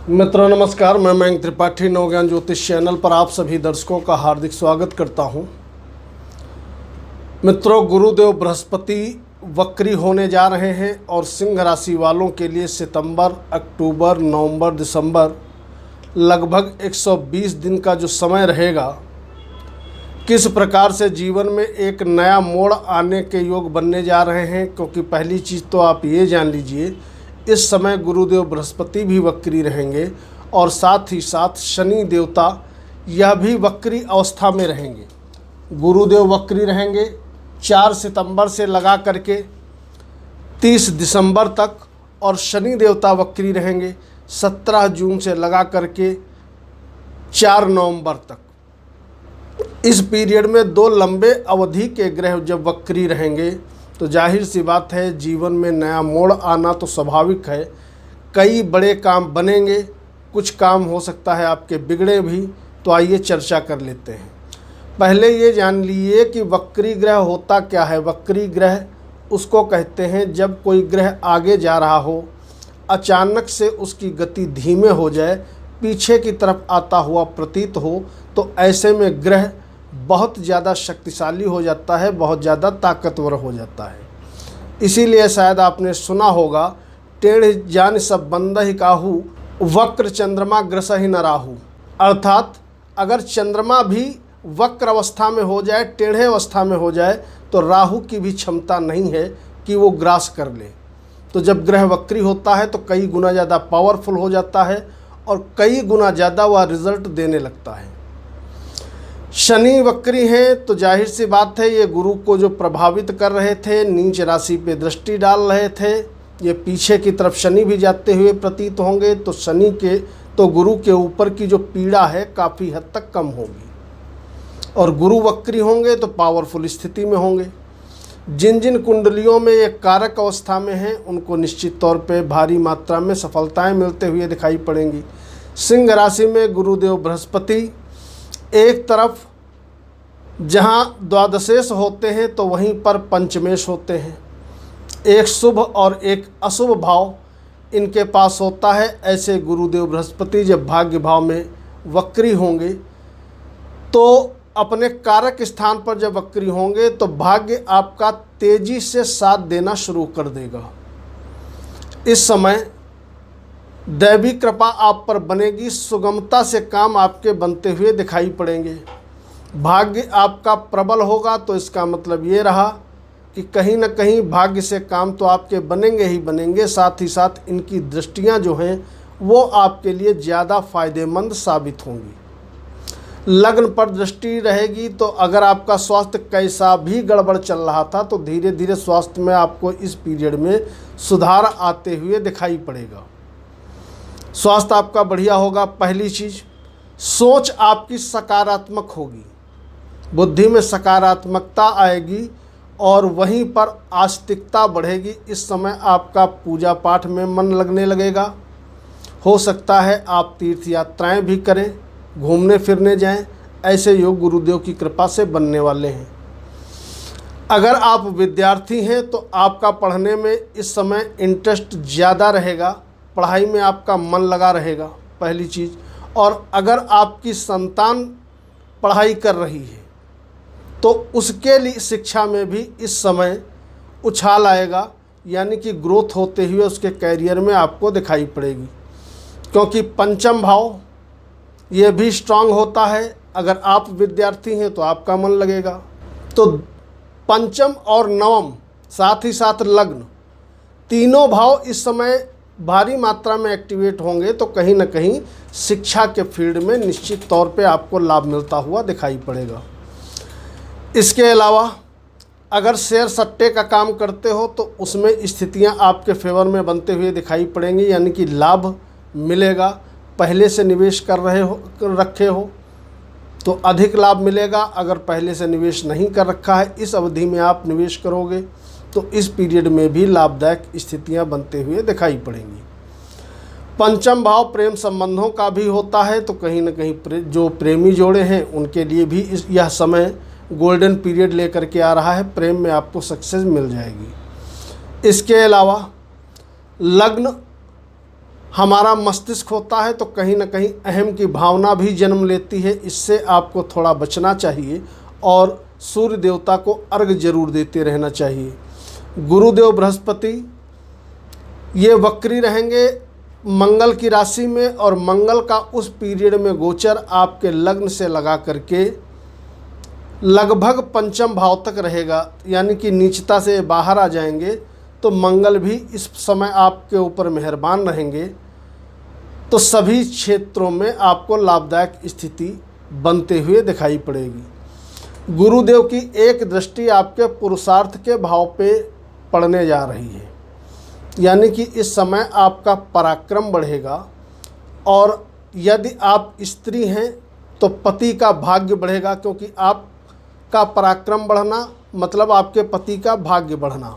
मित्रों नमस्कार, मैं मयंक त्रिपाठी नवज्ञान ज्योतिष चैनल पर आप सभी दर्शकों का हार्दिक स्वागत करता हूं। मित्रों, गुरुदेव बृहस्पति वक्री होने जा रहे हैं और सिंह राशि वालों के लिए सितंबर, अक्टूबर, नवंबर, दिसंबर लगभग 120 दिन का जो समय रहेगा, किस प्रकार से जीवन में एक नया मोड़ आने के योग बनने जा रहे हैं। क्योंकि पहली चीज़ तो आप ये जान लीजिए, इस समय गुरुदेव बृहस्पति भी वक्री रहेंगे और साथ ही साथ शनि देवता यह भी वक्री अवस्था में रहेंगे। गुरुदेव वक्री रहेंगे 4 सितंबर से लगा करके 30 दिसंबर तक और शनि देवता वक्री रहेंगे 17 जून से लगा करके 4 नवंबर तक। इस पीरियड में 2 लंबे अवधि के ग्रह जब वक्री रहेंगे तो जाहिर सी बात है, जीवन में नया मोड़ आना तो स्वाभाविक है। कई बड़े काम बनेंगे, कुछ काम हो सकता है आपके बिगड़े भी। तो आइए चर्चा कर लेते हैं। पहले ये जान लीजिए कि वक्री ग्रह होता क्या है। वक्री ग्रह उसको कहते हैं जब कोई ग्रह आगे जा रहा हो, अचानक से उसकी गति धीमे हो जाए, पीछे की तरफ आता हुआ प्रतीत हो, तो ऐसे में ग्रह बहुत ज़्यादा शक्तिशाली हो जाता है, बहुत ज़्यादा ताकतवर हो जाता है। इसीलिए शायद आपने सुना होगा, टेढ़ जान सब बंदहि काहू, वक्र चंद्रमा ग्रसहि न राहु। अर्थात अगर चंद्रमा भी वक्र अवस्था में हो जाए, टेढ़े अवस्था में हो जाए, तो राहु की भी क्षमता नहीं है कि वो ग्रास कर ले। तो जब ग्रह वक्री होता है तो कई गुना ज़्यादा पावरफुल हो जाता है और कई गुना ज़्यादा वह रिजल्ट देने लगता है। शनि वक्री हैं तो जाहिर सी बात है, ये गुरु को जो प्रभावित कर रहे थे, नीच राशि पे दृष्टि डाल रहे थे, ये पीछे की तरफ शनि भी जाते हुए प्रतीत होंगे। तो शनि के तो गुरु के ऊपर की जो पीड़ा है काफ़ी हद तक कम होगी और गुरु वक्री होंगे तो पावरफुल स्थिति में होंगे। जिन जिन कुंडलियों में ये कारक अवस्था में हैं, उनको निश्चित तौर पे भारी मात्रा में सफलताएं मिलते हुए दिखाई पड़ेंगी। सिंह राशि में गुरुदेव बृहस्पति एक तरफ जहां द्वादशेश होते हैं तो वहीं पर पंचमेश होते हैं। एक शुभ और एक अशुभ भाव इनके पास होता है। ऐसे गुरुदेव बृहस्पति जब भाग्य भाव में वक्री होंगे तो अपने कारक स्थान पर जब वक्री होंगे तो भाग्य आपका तेजी से साथ देना शुरू कर देगा। इस समय दैवी कृपा आप पर बनेगी, सुगमता से काम आपके बनते हुए दिखाई पड़ेंगे। भाग्य आपका प्रबल होगा तो इसका मतलब ये रहा कि कहीं न कहीं भाग्य से काम तो आपके बनेंगे ही बनेंगे। साथ ही साथ इनकी दृष्टियां जो हैं वो आपके लिए ज़्यादा फायदेमंद साबित होंगी। लग्न पर दृष्टि रहेगी तो अगर आपका स्वास्थ्य कैसा भी गड़बड़ चल रहा था तो धीरे धीरे स्वास्थ्य में आपको इस पीरियड में सुधार आते हुए दिखाई पड़ेगा। स्वास्थ्य आपका बढ़िया होगा। पहली चीज़, सोच आपकी सकारात्मक होगी, बुद्धि में सकारात्मकता आएगी और वहीं पर आस्तिकता बढ़ेगी। इस समय आपका पूजा पाठ में मन लगने लगेगा। हो सकता है आप तीर्थ यात्राएं भी करें, घूमने फिरने जाएं। ऐसे योग गुरुदेव की कृपा से बनने वाले हैं। अगर आप विद्यार्थी हैं तो आपका पढ़ने में इस समय इंटरेस्ट ज़्यादा रहेगा, पढ़ाई में आपका मन लगा रहेगा, पहली चीज़। और अगर आपकी संतान पढ़ाई कर रही है तो उसके लिए शिक्षा में भी इस समय उछाल आएगा, यानी कि ग्रोथ होते हुए उसके कैरियर में आपको दिखाई पड़ेगी। क्योंकि पंचम भाव ये भी स्ट्रांग होता है। अगर आप विद्यार्थी हैं तो आपका मन लगेगा। तो पंचम और नवम, साथ ही साथ लग्न, तीनों भाव इस समय भारी मात्रा में एक्टिवेट होंगे तो कहीं ना कहीं शिक्षा के फील्ड में निश्चित तौर पे आपको लाभ मिलता हुआ दिखाई पड़ेगा। इसके अलावा अगर शेयर सट्टे का काम करते हो तो उसमें स्थितियां आपके फेवर में बनते हुए दिखाई पड़ेंगी, यानी कि लाभ मिलेगा। पहले से निवेश कर रखे हो तो अधिक लाभ मिलेगा। अगर पहले से निवेश नहीं कर रखा है, इस अवधि में आप निवेश करोगे तो इस पीरियड में भी लाभदायक स्थितियां बनते हुए दिखाई पड़ेंगी। पंचम भाव प्रेम संबंधों का भी होता है तो कहीं ना कहीं जो प्रेमी जोड़े हैं उनके लिए भी यह समय गोल्डन पीरियड लेकर के आ रहा है। प्रेम में आपको सक्सेस मिल जाएगी। इसके अलावा लग्न हमारा मस्तिष्क होता है तो कहीं ना कहीं अहम की भावना भी जन्म लेती है, इससे आपको थोड़ा बचना चाहिए और सूर्य देवता को अर्घ्य जरूर देते रहना चाहिए। गुरुदेव बृहस्पति ये वक्री रहेंगे मंगल की राशि में, और मंगल का उस पीरियड में गोचर आपके लग्न से लगा करके लगभग पंचम भाव तक रहेगा, यानी कि नीचता से बाहर आ जाएंगे। तो मंगल भी इस समय आपके ऊपर मेहरबान रहेंगे, तो सभी क्षेत्रों में आपको लाभदायक स्थिति बनते हुए दिखाई पड़ेगी। गुरुदेव की एक दृष्टि आपके पुरुषार्थ के भाव पे पड़ने जा रही है, यानी कि इस समय आपका पराक्रम बढ़ेगा, और यदि आप स्त्री हैं तो पति का भाग्य बढ़ेगा, क्योंकि आपका पराक्रम बढ़ना मतलब आपके पति का भाग्य बढ़ना,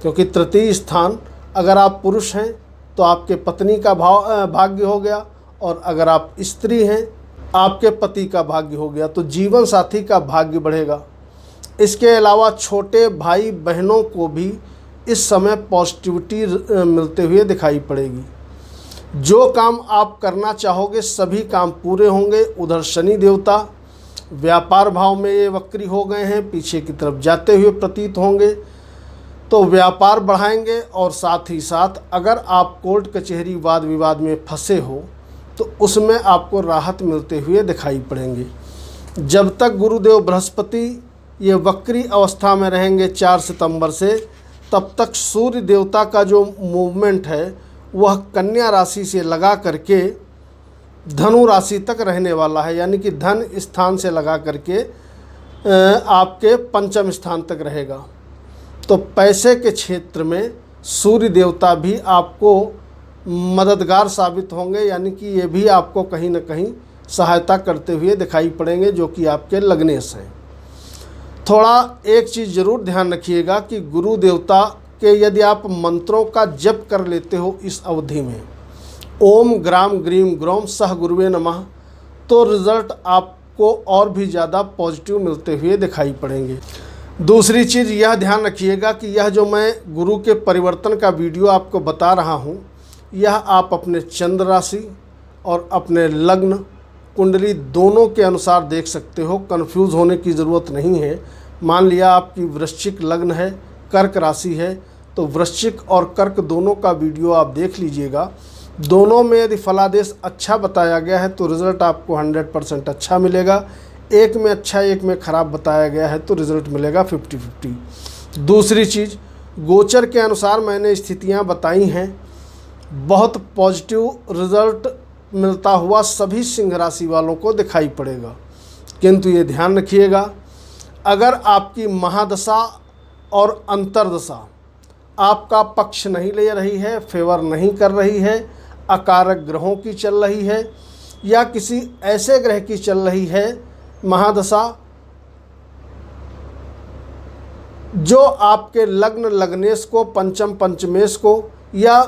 क्योंकि तृतीय स्थान अगर आप पुरुष हैं तो आपके पत्नी का भाग्य हो गया, और अगर आप स्त्री हैं आपके पति का भाग्य हो गया, तो जीवन साथी का भाग्य बढ़ेगा। इसके अलावा छोटे भाई बहनों को भी इस समय पॉजिटिविटी मिलते हुए दिखाई पड़ेगी। जो काम आप करना चाहोगे सभी काम पूरे होंगे। उधर शनि देवता व्यापार भाव में ये वक्री हो गए हैं, पीछे की तरफ जाते हुए प्रतीत होंगे, तो व्यापार बढ़ाएंगे। और साथ ही साथ अगर आप कोर्ट कचहरी वाद विवाद में फंसे हो तो उसमें आपको राहत मिलते हुए दिखाई पड़ेंगे। जब तक गुरुदेव बृहस्पति ये वक्री अवस्था में रहेंगे 4 सितंबर से, तब तक सूर्य देवता का जो मूवमेंट है वह कन्या राशि से लगा करके धनु राशि तक रहने वाला है, यानी कि धन स्थान से लगा करके आपके पंचम स्थान तक रहेगा। तो पैसे के क्षेत्र में सूर्य देवता भी आपको मददगार साबित होंगे, यानी कि ये भी आपको कहीं ना कहीं सहायता करते हुए दिखाई पड़ेंगे, जो कि आपके लग्नेश हैं। थोड़ा एक चीज़ ज़रूर ध्यान रखिएगा कि गुरु देवता के यदि आप मंत्रों का जप कर लेते हो इस अवधि में, ओम ग्राम ग्रीम ग्रोम सह गुरुवे नमः, तो रिज़ल्ट आपको और भी ज़्यादा पॉजिटिव मिलते हुए दिखाई पड़ेंगे। दूसरी चीज़ यह ध्यान रखिएगा कि यह जो मैं गुरु के परिवर्तन का वीडियो आपको बता रहा हूँ, यह आप अपने चंद्र राशि और अपने लग्न कुंडली दोनों के अनुसार देख सकते हो। कंफ्यूज होने की ज़रूरत नहीं है। मान लिया आपकी वृश्चिक लग्न है, कर्क राशि है, तो वृश्चिक और कर्क दोनों का वीडियो आप देख लीजिएगा। दोनों में यदि फलादेश अच्छा बताया गया है तो रिज़ल्ट आपको 100% अच्छा मिलेगा। एक में अच्छा एक में ख़राब बताया गया है तो रिज़ल्ट मिलेगा 50-50। दूसरी चीज़, गोचर के अनुसार मैंने स्थितियां बताई हैं, बहुत पॉजिटिव रिज़ल्ट मिलता हुआ सभी सिंह राशि वालों को दिखाई पड़ेगा। किंतु ये ध्यान रखिएगा, अगर आपकी महादशा और अंतर्दशा आपका पक्ष नहीं ले रही है, फेवर नहीं कर रही है, अकारक ग्रहों की चल रही है, या किसी ऐसे ग्रह की चल रही है महादशा जो आपके लग्न लग्नेश को, पंचम पंचमेश को या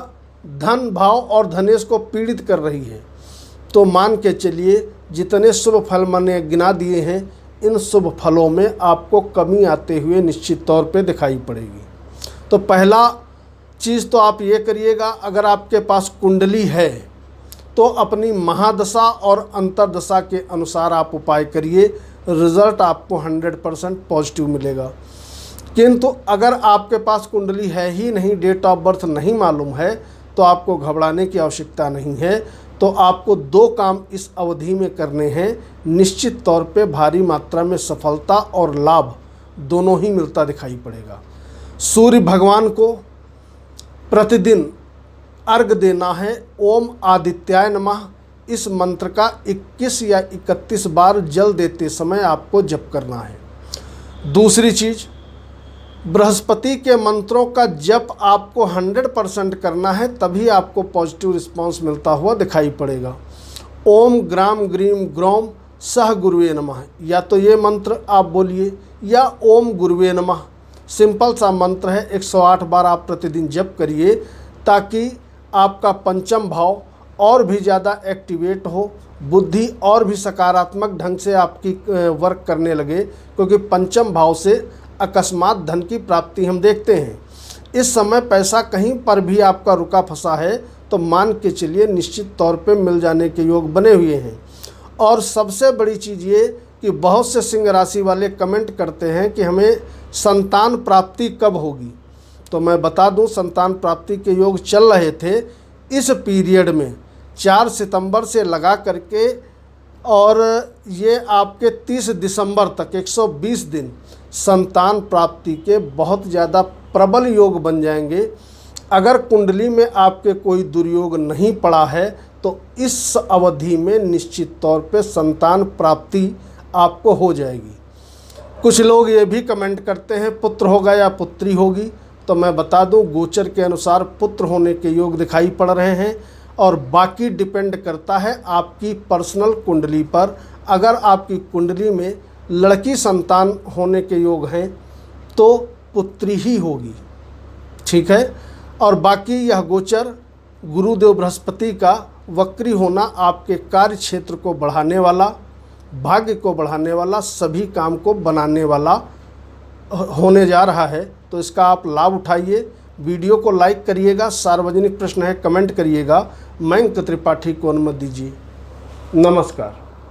धन भाव और धनेश को पीड़ित कर रही है, तो मान के चलिए जितने शुभ फल मैंने गिना दिए हैं, इन शुभ फलों में आपको कमी आते हुए निश्चित तौर पे दिखाई पड़ेगी। तो पहला चीज़ तो आप ये करिएगा, अगर आपके पास कुंडली है तो अपनी महादशा और अंतर्दशा के अनुसार आप उपाय करिए, रिज़ल्ट आपको 100% पॉजिटिव मिलेगा। किंतु अगर आपके पास कुंडली है ही नहीं, डेट ऑफ बर्थ नहीं मालूम है, तो आपको घबराने की आवश्यकता नहीं है। तो आपको 2 काम इस अवधि में करने हैं, निश्चित तौर पे भारी मात्रा में सफलता और लाभ दोनों ही मिलता दिखाई पड़ेगा। सूर्य भगवान को प्रतिदिन अर्घ देना है, ओम आदित्याय नमः। इस मंत्र का 21 या 31 बार जल देते समय आपको जप करना है। दूसरी चीज़, बृहस्पति के मंत्रों का जप आपको 100% करना है, तभी आपको पॉजिटिव रिस्पांस मिलता हुआ दिखाई पड़ेगा। ओम ग्राम ग्रीम ग्रोम सह गुरुवे नमः, या तो ये मंत्र आप बोलिए या ओम गुरुवे नमः। सिंपल सा मंत्र है, 108 बार आप प्रतिदिन जप करिए, ताकि आपका पंचम भाव और भी ज़्यादा एक्टिवेट हो, बुद्धि और भी सकारात्मक ढंग से आपकी वर्क करने लगे, क्योंकि पंचम भाव से अकस्मात धन की प्राप्ति हम देखते हैं। इस समय पैसा कहीं पर भी आपका रुका फंसा है तो मान के चलिए निश्चित तौर पे मिल जाने के योग बने हुए हैं। और सबसे बड़ी चीज़ ये कि बहुत से सिंह राशि वाले कमेंट करते हैं कि हमें संतान प्राप्ति कब होगी। तो मैं बता दूं, संतान प्राप्ति के योग चल रहे थे इस पीरियड में 4 सितंबर से लगा करके, और ये आपके 30 दिसंबर तक 120 दिन संतान प्राप्ति के बहुत ज़्यादा प्रबल योग बन जाएंगे। अगर कुंडली में आपके कोई दुर्योग नहीं पड़ा है तो इस अवधि में निश्चित तौर पे संतान प्राप्ति आपको हो जाएगी। कुछ लोग ये भी कमेंट करते हैं पुत्र होगा या पुत्री होगी, तो मैं बता दूं गोचर के अनुसार पुत्र होने के योग दिखाई पड़ रहे हैं, और बाकी डिपेंड करता है आपकी पर्सनल कुंडली पर। अगर आपकी कुंडली में लड़की संतान होने के योग हैं तो पुत्री ही होगी, ठीक है। और बाकी यह गोचर गुरुदेव बृहस्पति का वक्री होना आपके कार्य क्षेत्र को बढ़ाने वाला, भाग्य को बढ़ाने वाला, सभी काम को बनाने वाला होने जा रहा है। तो इसका आप लाभ उठाइए। वीडियो को लाइक करिएगा, सार्वजनिक प्रश्न है कमेंट करिएगा। मयंक त्रिपाठी को अनुमति दीजिए। नमस्कार।